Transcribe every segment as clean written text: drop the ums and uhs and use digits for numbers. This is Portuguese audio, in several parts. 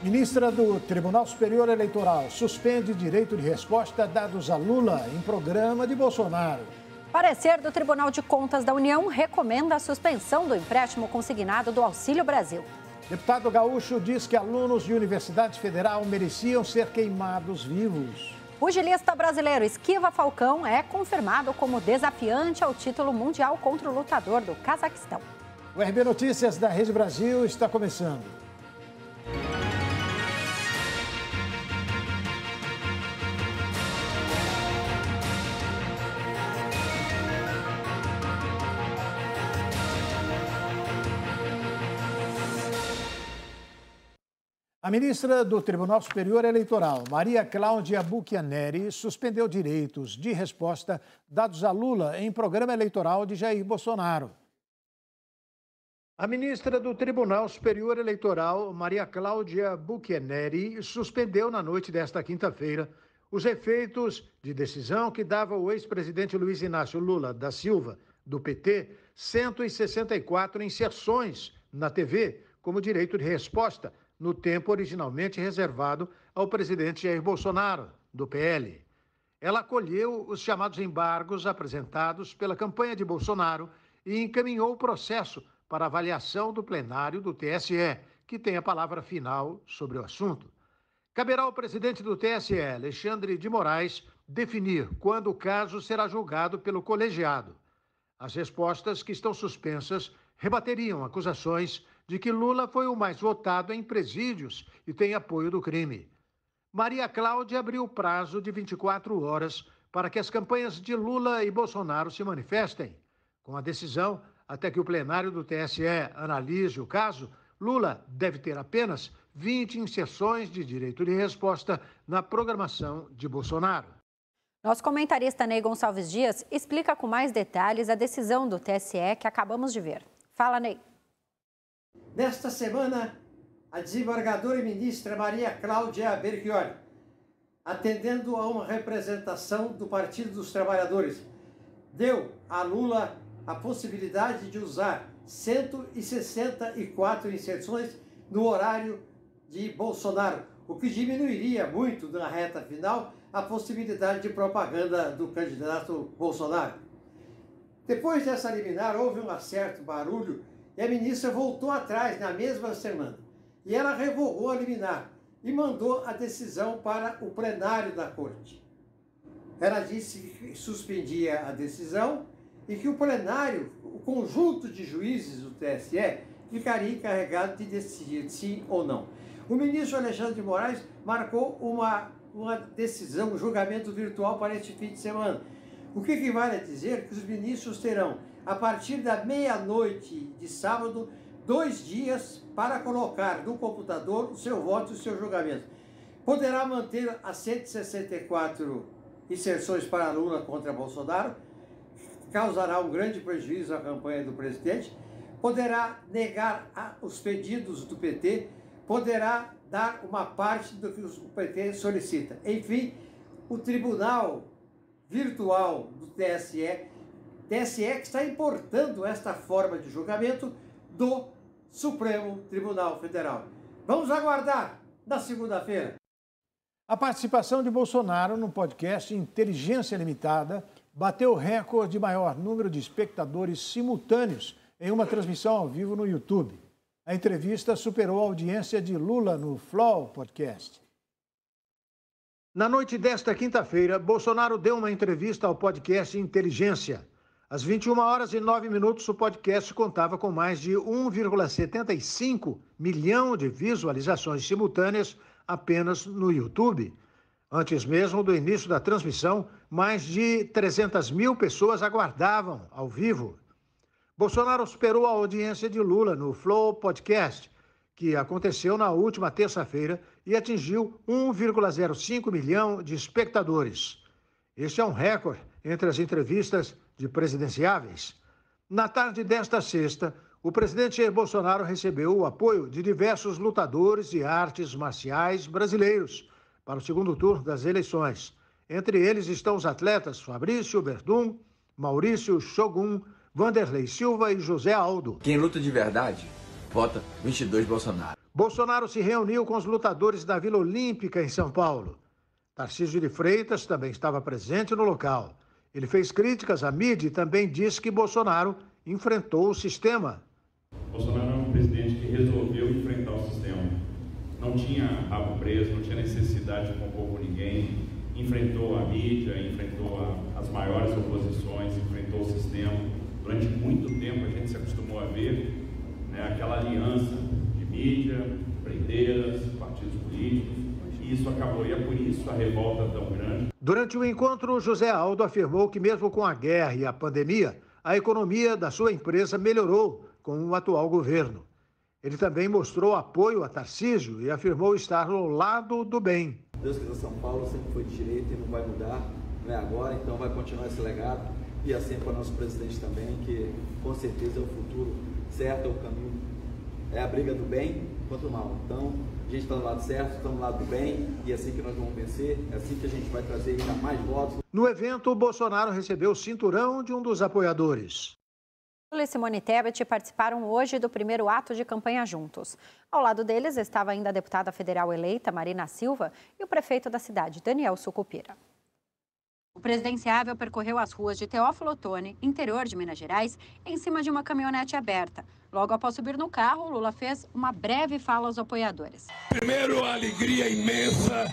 Ministra do Tribunal Superior Eleitoral suspende direito de resposta dados a Lula em programa de Bolsonaro. Parecer do Tribunal de Contas da União recomenda a suspensão do empréstimo consignado do Auxílio Brasil. Deputado gaúcho diz que alunos de Universidade Federal mereciam ser queimados vivos. Pugilista brasileiro Esquiva Falcão é confirmado como desafiante ao título mundial contra o lutador do Cazaquistão. O RB Notícias da Rede Brasil está começando. A ministra do Tribunal Superior Eleitoral, Maria Cláudia Buchianeri, suspendeu direitos de resposta dados a Lula em programa eleitoral de Jair Bolsonaro. A ministra do Tribunal Superior Eleitoral, Maria Cláudia Buchianeri, suspendeu na noite desta quinta-feira os efeitos de decisão que dava ao ex-presidente Luiz Inácio Lula da Silva, do PT, 164 inserções na TV como direito de resposta, no tempo originalmente reservado ao presidente Jair Bolsonaro, do PL. Ela acolheu os chamados embargos apresentados pela campanha de Bolsonaro e encaminhou o processo para avaliação do plenário do TSE, que tem a palavra final sobre o assunto. Caberá ao presidente do TSE, Alexandre de Moraes, definir quando o caso será julgado pelo colegiado. As respostas que estão suspensas rebateriam acusações de que Lula foi o mais votado em presídios e tem apoio do crime. Maria Cláudia abriu o prazo de 24 horas para que as campanhas de Lula e Bolsonaro se manifestem. Com a decisão, até que o plenário do TSE analise o caso, Lula deve ter apenas 20 inserções de direito de resposta na programação de Bolsonaro. Nosso comentarista Ney Gonçalves Dias explica com mais detalhes a decisão do TSE que acabamos de ver. Fala, Ney. Nesta semana, a desembargadora e ministra Maria Cláudia Belchior, atendendo a uma representação do Partido dos Trabalhadores, deu a Lula a possibilidade de usar 164 inserções no horário de Bolsonaro, o que diminuiria muito na reta final a possibilidade de propaganda do candidato Bolsonaro. Depois dessa liminar, houve um certo barulho e a ministra voltou atrás na mesma semana. E ela revogou a liminar e mandou a decisão para o plenário da Corte. Ela disse que suspendia a decisão e que o plenário, o conjunto de juízes do TSE, ficaria encarregado de decidir sim ou não. O ministro Alexandre de Moraes marcou uma decisão, um julgamento virtual para este fim de semana. O que equivale a dizer que os ministros terão, a partir da meia-noite de sábado, 2 dias para colocar no computador o seu voto e o seu julgamento. Poderá manter as 164 inserções para Lula contra Bolsonaro, causará um grande prejuízo à campanha do presidente, poderá negar os pedidos do PT, poderá dar uma parte do que o PT solicita. Enfim, o Tribunal Virtual do TSE que está importando esta forma de julgamento do Supremo Tribunal Federal. Vamos aguardar na segunda-feira. A participação de Bolsonaro no podcast Inteligência Limitada bateu o recorde de maior número de espectadores simultâneos em uma transmissão ao vivo no YouTube. A entrevista superou a audiência de Lula no Flow Podcast. Na noite desta quinta-feira, Bolsonaro deu uma entrevista ao podcast Inteligência. Às 21h09, o podcast contava com mais de 1,75 milhão de visualizações simultâneas apenas no YouTube. Antes mesmo do início da transmissão, mais de 300 mil pessoas aguardavam ao vivo. Bolsonaro superou a audiência de Lula no Flow Podcast, que aconteceu na última terça-feira e atingiu 1,05 milhão de espectadores. Este é um recorde entre as entrevistas de presidenciáveis. Na tarde desta sexta, o presidente Jair Bolsonaro recebeu o apoio de diversos lutadores de artes marciais brasileiros para o segundo turno das eleições. Entre eles estão os atletas Fabrício Verdun, Maurício Shogun, Vanderlei Silva e José Aldo. Quem luta de verdade vota 22 Bolsonaro. Bolsonaro se reuniu com os lutadores da Vila Olímpica em São Paulo. Tarcísio de Freitas também estava presente no local. Ele fez críticas à mídia e também disse que Bolsonaro enfrentou o sistema. Bolsonaro é um presidente que resolveu enfrentar o sistema. Não tinha rabo preso, não tinha necessidade de compor com ninguém. Enfrentou a mídia, enfrentou as maiores oposições, enfrentou o sistema. Durante muito tempo a gente se acostumou a ver, né, aquela aliança de mídia, empreiteiras, partidos políticos. E isso acabou, e é por isso a revolta tão grande. Durante o encontro, José Aldo afirmou que mesmo com a guerra e a pandemia, a economia da sua empresa melhorou com o atual governo. Ele também mostrou apoio a Tarcísio e afirmou estar ao lado do bem. Deus quiser, São Paulo sempre foi de direita e não vai mudar, não é agora, então vai continuar esse legado. E assim para o nosso presidente também, que com certeza é o futuro certo, é o caminho, é a briga do bem contra o mal. Então, a gente está do lado certo, estamos do lado do bem, e é assim que nós vamos vencer, é assim que a gente vai trazer ainda mais votos. No evento, o Bolsonaro recebeu o cinturão de um dos apoiadores. Lula e Simone Tebet participaram hoje do primeiro ato de campanha juntos. Ao lado deles estava ainda a deputada federal eleita, Marina Silva, e o prefeito da cidade, Daniel Sucupira. O presidenciável percorreu as ruas de Teófilo Otoni, interior de Minas Gerais, em cima de uma caminhonete aberta. Logo após subir no carro, Lula fez uma breve fala aos apoiadores. Primeiro, a alegria imensa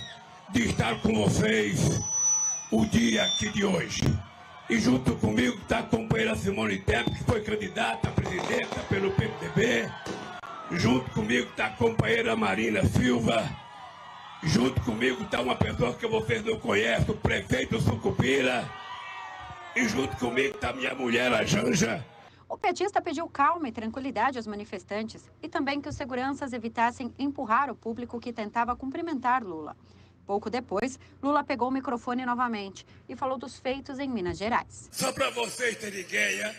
de estar com vocês o dia aqui de hoje. E junto comigo está a companheira Simone Tebet, que foi candidata a presidenta pelo PMDB. Junto comigo está a companheira Marina Silva. Junto comigo está uma pessoa que vocês não conhecem, o prefeito Sucupira. E junto comigo está minha mulher, a Janja. O petista pediu calma e tranquilidade aos manifestantes e também que os seguranças evitassem empurrar o público que tentava cumprimentar Lula. Pouco depois, Lula pegou o microfone novamente e falou dos feitos em Minas Gerais. Só para vocês terem ideia,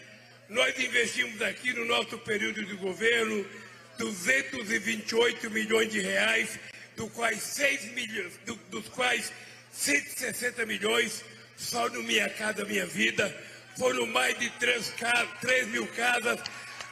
nós investimos aqui no nosso período de governo 228 milhões de reais, dos quais 160 milhões só no Minha Casa Minha Vida. Foram mais de 3 mil casas,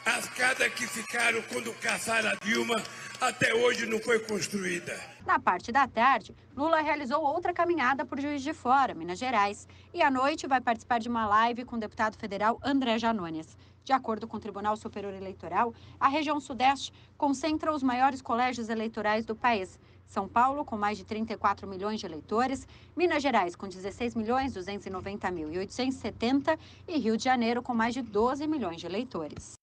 as casas que ficaram quando caçaram a Dilma, até hoje não foi construída. Na parte da tarde, Lula realizou outra caminhada por Juiz de Fora, Minas Gerais, e à noite vai participar de uma live com o deputado federal André Janones. De acordo com o Tribunal Superior Eleitoral, a região Sudeste concentra os maiores colégios eleitorais do país. São Paulo, com mais de 34 milhões de eleitores, Minas Gerais, com 16.290.870 e Rio de Janeiro, com mais de 12 milhões de eleitores.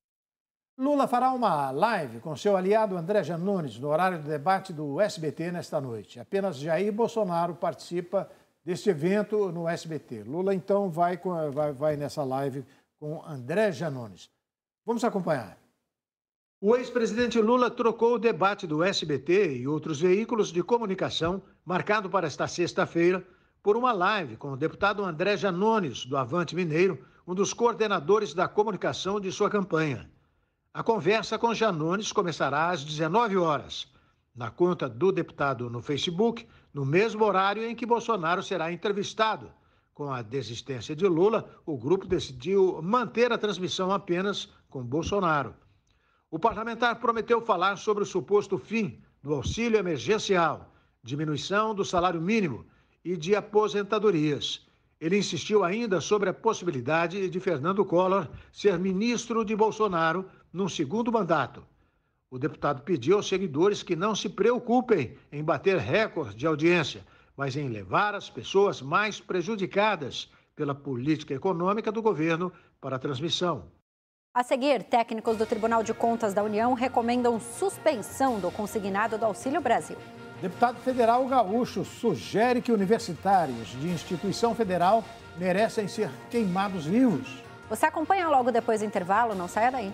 Lula fará uma live com seu aliado André Janones no horário do debate do SBT nesta noite. Apenas Jair Bolsonaro participa deste evento no SBT. Lula, então, vai nessa live com André Janones. Vamos acompanhar. O ex-presidente Lula trocou o debate do SBT e outros veículos de comunicação, marcado para esta sexta-feira, por uma live com o deputado André Janones, do Avante Mineiro, um dos coordenadores da comunicação de sua campanha. A conversa com Janones começará às 19 horas, na conta do deputado no Facebook, no mesmo horário em que Bolsonaro será entrevistado. Com a desistência de Lula, o grupo decidiu manter a transmissão apenas com Bolsonaro. O parlamentar prometeu falar sobre o suposto fim do auxílio emergencial, diminuição do salário mínimo e de aposentadorias. Ele insistiu ainda sobre a possibilidade de Fernando Collor ser ministro de Bolsonaro num segundo mandato. O deputado pediu aos seguidores que não se preocupem em bater recordes de audiência, mas em levar as pessoas mais prejudicadas pela política econômica do governo para a transmissão. A seguir, técnicos do Tribunal de Contas da União recomendam suspensão do consignado do Auxílio Brasil. Deputado federal gaúcho sugere que universitários de instituição federal merecem ser queimados vivos. Você acompanha logo depois do intervalo, não saia daí.